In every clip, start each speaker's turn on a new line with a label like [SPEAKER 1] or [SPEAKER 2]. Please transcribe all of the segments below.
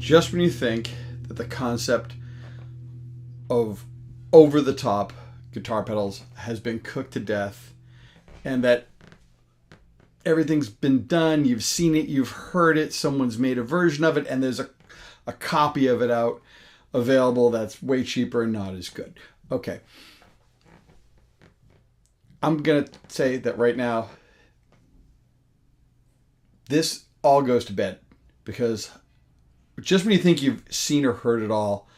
[SPEAKER 1] just when you think that the concept of over-the-top guitar pedals has been cooked to death and that everything's been done, you've seen it, you've heard it, someone's made a version of it, and there's a copy of it out available that's way cheaper and not as good. Okay. I'm going to say that right now, this all goes to bed, because just when you think you've seen or heard it all,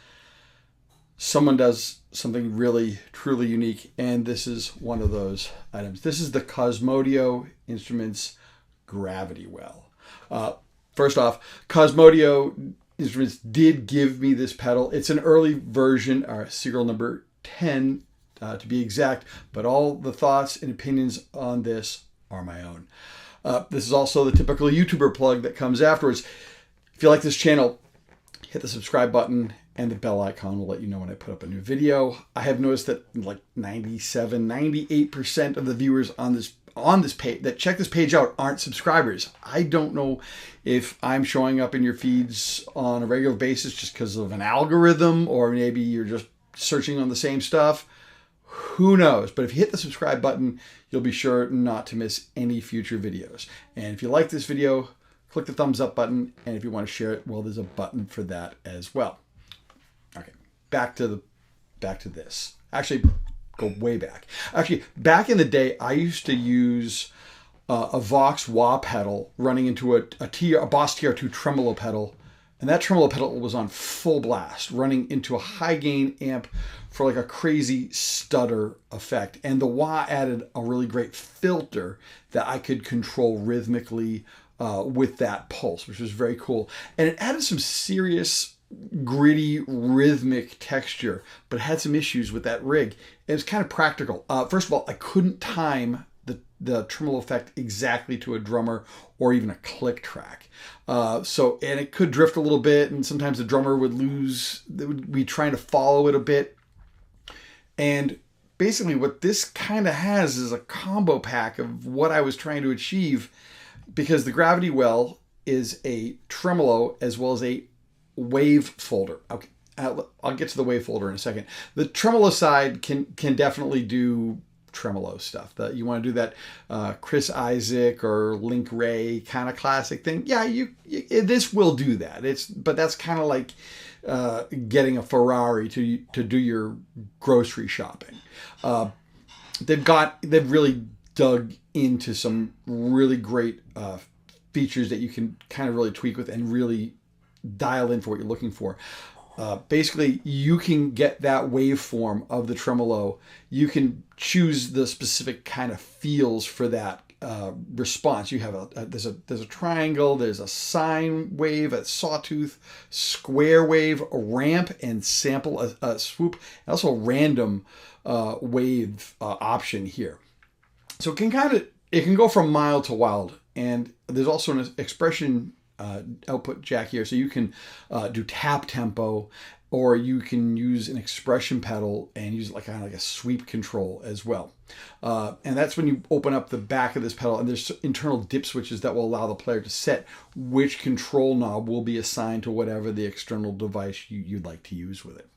[SPEAKER 1] someone does something really, truly unique, and this is one of those items. This is the Cosmodio Instruments Gravity Well. First off, Cosmodio Instruments did give me this pedal. It's an early version, or serial number 10 to be exact, but all the thoughts and opinions on this are my own. This is also the typical YouTuber plug that comes afterwards. If you like this channel, hit the subscribe button, and the bell icon will let you know when I put up a new video. I have noticed that like 98% of the viewers on this page that check this page out aren't subscribers. I don't know if I'm showing up in your feeds on a regular basis just because of an algorithm, or maybe you're just searching on the same stuff. Who knows? But if you hit the subscribe button, you'll be sure not to miss any future videos. And if you like this video, click the thumbs up button. And if you want to share it, well, there's a button for that as well. Okay, back to this. Actually, go way back. Actually, back in the day, I used to use a Vox wah pedal running into a Boss TR2 tremolo pedal. And that tremolo pedal was on full blast, running into a high gain amp for like a crazy stutter effect. And the wah added a really great filter that I could control rhythmically with that pulse, which was very cool. And it added some serious gritty rhythmic texture, but it had some issues with that rig. It was kind of practical. First of all, I couldn't time the tremolo effect exactly to a drummer or even a click track. And it could drift a little bit, and sometimes the drummer would be trying to follow it a bit. And basically what this kind of has is a combo pack of what I was trying to achieve, because the Gravity Well is a tremolo as well as a wave folder. Okay, I'll get to the wave folder in a second. The tremolo side can definitely do tremolo stuff. You want to do that Chris Isaac or Link Ray kind of classic thing. Yeah, this will do that. But that's kind of like getting a Ferrari to do your grocery shopping. They've really dug into some really great features that you can kind of really tweak with and really dial in for what you're looking for. Basically, you can get that waveform of the tremolo. You can choose the specific kind of feels for that response. You have there's a triangle, there's a sine wave, a sawtooth, square wave, a ramp, and sample, a swoop, and also a random wave option here. So it can go from mild to wild, and there's also an expression output jack here, so you can do tap tempo, or you can use an expression pedal and use like kind of like a sweep control as well. And that's when you open up the back of this pedal, and there's internal dip switches that will allow the player to set which control knob will be assigned to whatever the external device you'd like to use with it.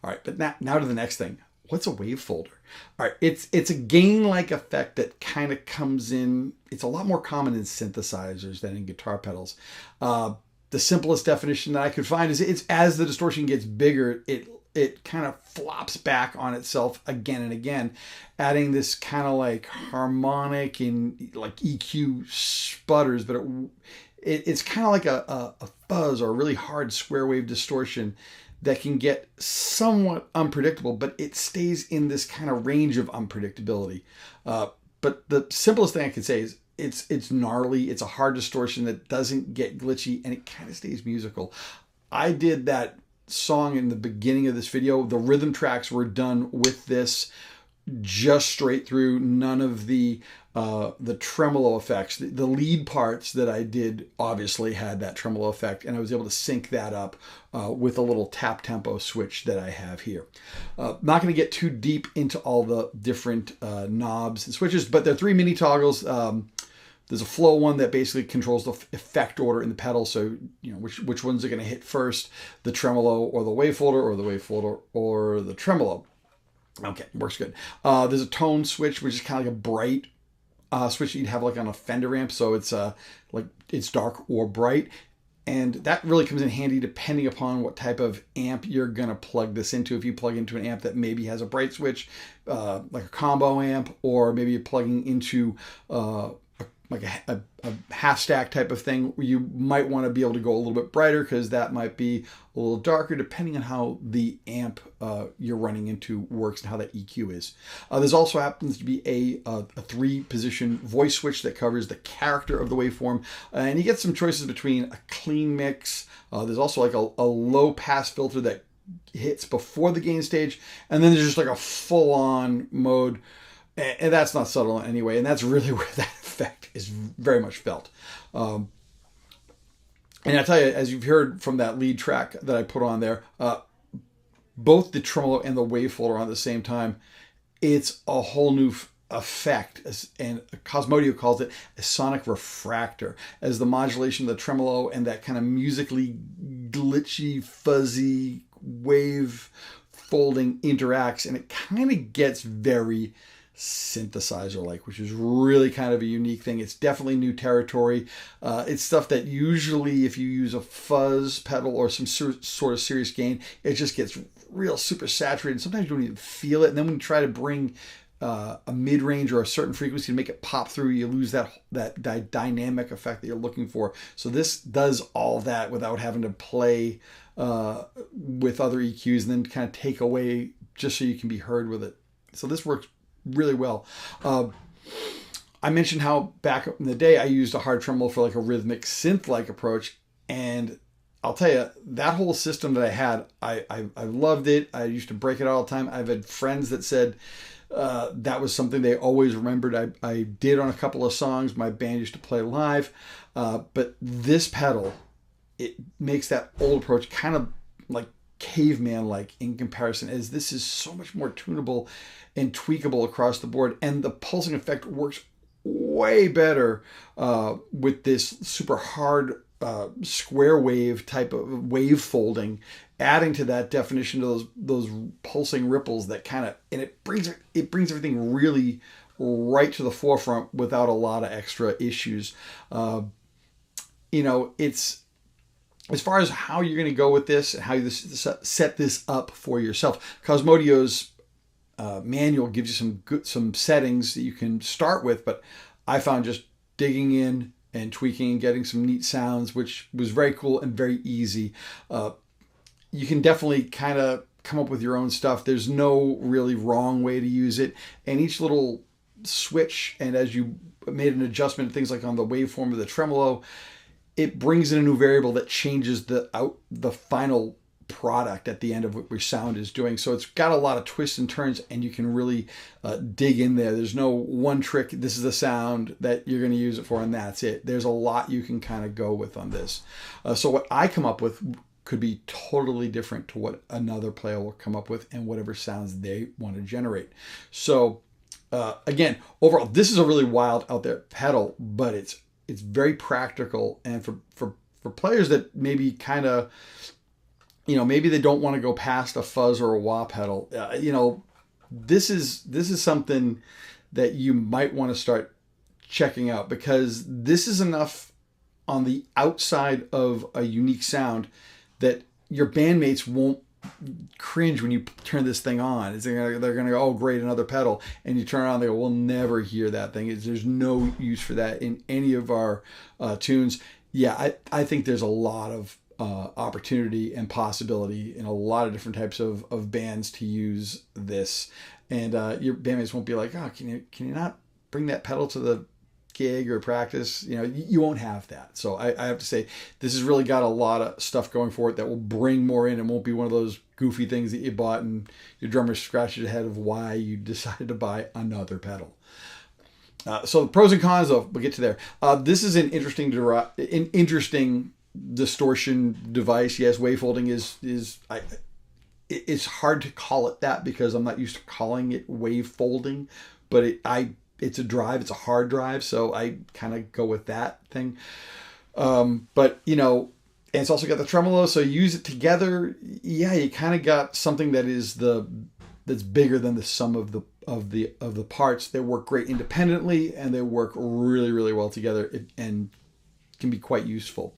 [SPEAKER 1] All right, but now to the next thing. What's a wave folder? All right, it's a gain-like effect that kind of comes in. It's a lot more common in synthesizers than in guitar pedals. The simplest definition that I could find is it's as the distortion gets bigger, it kind of flops back on itself again and again, adding this kind of like harmonic and like EQ sputters, but it's kind of like a fuzz or a really hard square wave distortion that can get somewhat unpredictable, but it stays in this kind of range of unpredictability. But the simplest thing I can say is it's gnarly. It's a hard distortion that doesn't get glitchy, and it kind of stays musical. I did that song in the beginning of this video. The rhythm tracks were done with this just straight through, none of the tremolo effects. The lead parts that I did obviously had that tremolo effect, and I was able to sync that up with a little tap tempo switch that I have here. Not going to get too deep into all the different knobs and switches, but there are 3 mini toggles. There's a flow one that basically controls the effect order in the pedal. So, which ones are going to hit first, the tremolo or the wave folder, or the wave folder or the tremolo. Okay, works good. There's a tone switch, which is kind of like a bright switch you'd have like on a Fender amp. So it's like it's dark or bright. And that really comes in handy depending upon what type of amp you're going to plug this into. If you plug into an amp that maybe has a bright switch, like a combo amp, or maybe you're plugging into like a half stack type of thing, you might want to be able to go a little bit brighter, because that might be a little darker depending on how the amp you're running into works and how that EQ is. There's also happens to be a 3-position voice switch that covers the character of the waveform, and you get some choices between a clean mix. There's also like a low pass filter that hits before the gain stage, and then there's just like a full on mode. And that's not subtle anyway, and that's really where that effect is very much felt. And I tell you, as you've heard from that lead track that I put on there, both the tremolo and the wave folder on at the same time, it's a whole new effect. And Cosmodio calls it a sonic refractor, as the modulation of the tremolo and that kind of musically glitchy, fuzzy wave folding interacts, and it kind of gets very synthesizer like, which is really kind of a unique thing. It's definitely new territory. It's stuff that usually if you use a fuzz pedal or some sort of serious gain, it just gets real super saturated. Sometimes you don't even feel it, and then when you try to bring a mid-range or a certain frequency to make it pop through, you lose that dynamic effect that you're looking for. So this does all that without having to play with other EQs and then kind of take away just so you can be heard with it. So this works really well. I mentioned how back in the day I used a hard tremolo for like a rhythmic synth-like approach, and I'll tell you, that whole system that I had, I loved it. I used to break it all the time. I've had friends that said that was something they always remembered. I did on a couple of songs my band used to play live, but this pedal, it makes that old approach kind of like caveman-like in comparison, as this is so much more tunable and tweakable across the board, and the pulsing effect works way better with this super hard square wave type of wave folding, adding to that definition to those pulsing ripples that kind of, and it brings everything really right to the forefront without a lot of extra issues. It's, as far as how you're going to go with this and how you set this up for yourself, Cosmodio's manual gives you some settings that you can start with, but I found just digging in and tweaking and getting some neat sounds, which was very cool and very easy. You can definitely kind of come up with your own stuff. There's no really wrong way to use it, and each little switch, and as you made an adjustment, things like on the waveform of the tremolo, it brings in a new variable that changes the final product at the end of what your sound is doing. So it's got a lot of twists and turns, and you can really dig in there. There's no one trick, this is the sound that you're going to use it for, and that's it. There's a lot you can kind of go with on this. So what I come up with could be totally different to what another player will come up with and whatever sounds they want to generate. So again, overall, this is a really wild out there pedal, but it's very practical, and for players that maybe kind of, maybe they don't want to go past a fuzz or a wah pedal. This is something that you might want to start checking out, because this is enough on the outside of a unique sound that your bandmates won't cringe when you turn this thing on. They're gonna go, oh great, another pedal, and you turn it on, they go, we'll never hear that thing. There's no use for that in any of our tunes. Yeah, I think there's a lot of opportunity and possibility in a lot of different types of bands to use this, and your bandmates won't be like, oh, can you not bring that pedal to the gig or practice? You won't have that. So I have to say, this has really got a lot of stuff going for it that will bring more in, and won't be one of those goofy things that you bought and your drummer scratched his head of why you decided to buy another pedal. So the pros and cons of, we'll get to there. This is an interesting distortion device. Yes, wavefolding is it's hard to call it that because I'm not used to calling it wavefolding, but I it's a drive, it's a hard drive, so I kind of go with that thing. But you know, and it's also got the tremolo, so you use it together. Yeah, you kind of got something that's bigger than the sum of the parts. They work great independently, and they work really, really well together, and can be quite useful.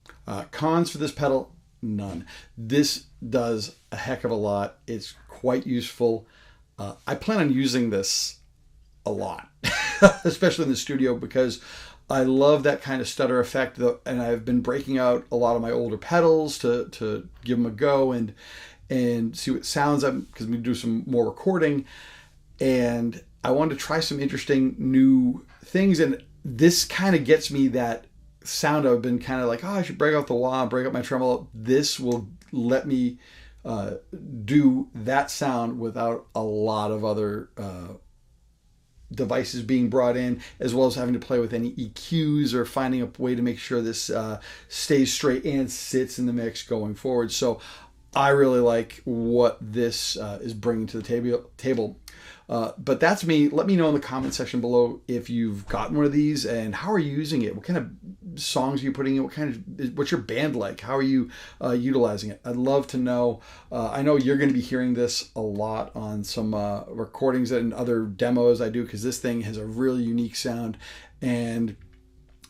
[SPEAKER 1] Cons for this pedal, none. This does a heck of a lot. It's quite useful. I plan on using this a lot, especially in the studio, because I love that kind of stutter effect, and I've been breaking out a lot of my older pedals to give them a go and see what it sounds like, because we do some more recording, and I wanted to try some interesting new things, and this kind of gets me that sound. I've been kind of like, oh, I should break out the wah, break out my tremolo. This will let me do that sound without a lot of other devices being brought in, as well as having to play with any EQs or finding a way to make sure this stays straight and sits in the mix going forward. So I really like what this is bringing to the table. But that's me. Let me know in the comment section below if you've gotten one of these and how are you using it? What kind of songs are you putting in? What's your band like? How are you utilizing it? I'd love to know. I know you're going to be hearing this a lot on some recordings and other demos I do, because this thing has a really unique sound, and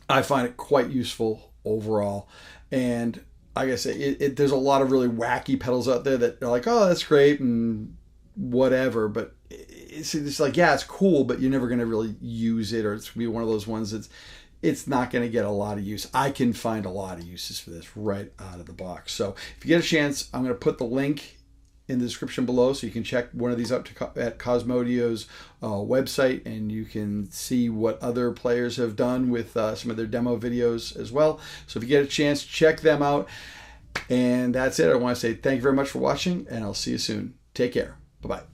[SPEAKER 1] I find it quite useful overall. And like I say, there's a lot of really wacky pedals out there that are like, oh, that's great and whatever, but it's like, yeah, it's cool, but you're never going to really use it, or it's going to be one of those ones that's it's not going to get a lot of use. I can find a lot of uses for this right out of the box. So if you get a chance, I'm going to put the link in the description below, so you can check one of these up at Cosmodio's website, and you can see what other players have done with some of their demo videos as well. So if you get a chance, check them out. And that's it. I want to say thank you very much for watching, and I'll see you soon. Take care. Bye-bye.